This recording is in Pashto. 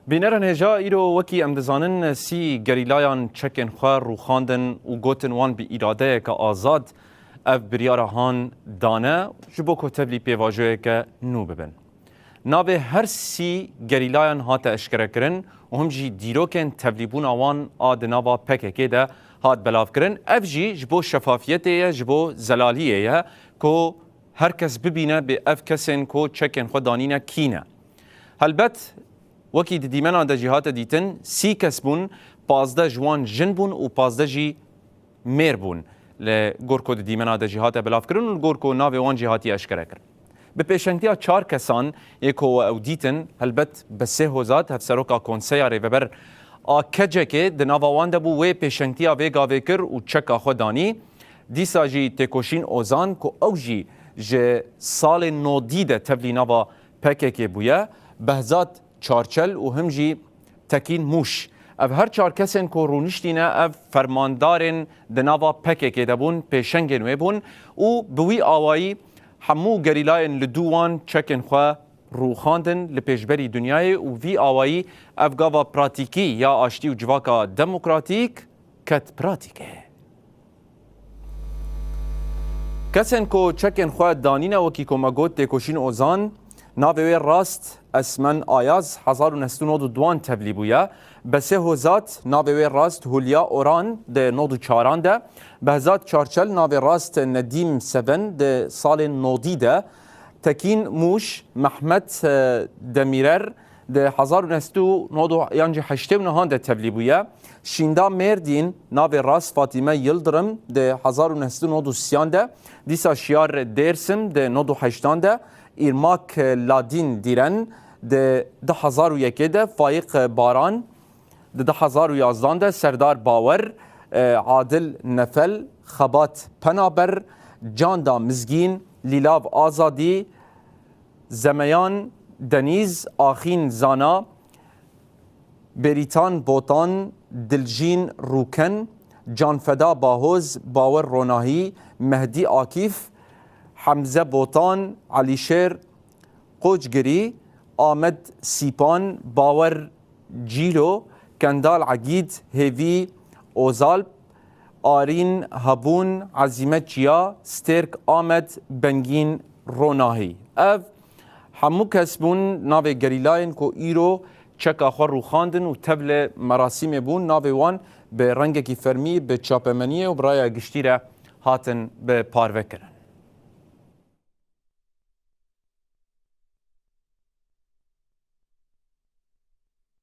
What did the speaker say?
بینرن هجا ایرو وکی امدزانن سی گریلایان چکن خواه رو خاندن و گوتن وان بی اراده که آزاد اف بریاره هان دانه جبو کتبلی پیواجوه که نو ببن. نابه هر سی گریلایان هات اشکره کرن و هم جی دیروکن تبلیبون آوان آدناوا پکه ده هات بلاف کرن اف جی جبو شفافیته جبو زلالیه که هر کس ببینه به اف کسین که چکن خود دانینه کینه. هلبت وکی دیمنا دا جهات دیتن سی کس بون 15 جوان جن بون و 15 جی میر بون لگورکو دیمنا دا جهات بلاف کرن و گورکو ناوی وان جهاتی اشکره کرن. به پیشنگتیا 4 کسان یکو او دیتن هلبت بسه هزات هفسروکا کنسیا ریوبر آکجه که دناوان دا بو وی پیشنگتیا ویگا ویکر و چکا خودانی دیسا جی تکوشین اوزان که او جی جه سال نودیده تبلی ناوا پکه که بویا بهزاد چارچل و هم جی تکین موش اف هر 4 کسین که رونشتینه اف فرماندارن دناوا پکه که دبون پیشنگن وی بون و بوی آوایی همو گریلاین لدوان چکن خواه روخاندن لپیشبری دنیای و وی آوایی اف گاوا پراتیکی یا آشتی و جواکا دموکراتیک کت پراتیکه کسین که چکن خواه دانینه وکی که مگود تکوشین اوزان ناوی راست اسمن آیاز 1992 تبلی بویا بسه هزات ناوی راست هولیا اوران ده 94 ده بهزاد چارچل ناوی راست ندیم 7 ده سال نودی ده تکین موش محمد دمیرر ده 1998 ده تبلی بویا شیندا مردین ناوی راست فاطمه یلدرم ده 1993 ده دیسا شیار درسم ده 98 ده ایرماک لادین دیرن ده 2001 ده فایق باران ده 2011 ده سردار باور عادل نفل خبات پنابر جاندا مزگین لیلاو آزادی زمیان دنیز آخین زانا بریتان بوتان دلجین روکن جانفدا باهوز باور روناهی مهدی آکیف حمزه بوتان علی شیر قوجگری آمد سیپان باور جیلو کندال عگید هیوی اوزال آرین هبون عزیمه چیا سترک آمد بنگین روناهی اف همو کس بون ناوی گریلاین که ایرو چکا خور رو خاندن و تبل مراسم بون ناوی وان به رنگ کی فرمی به چاپمنیه و برای گشتیره هاتن به پاروه کرن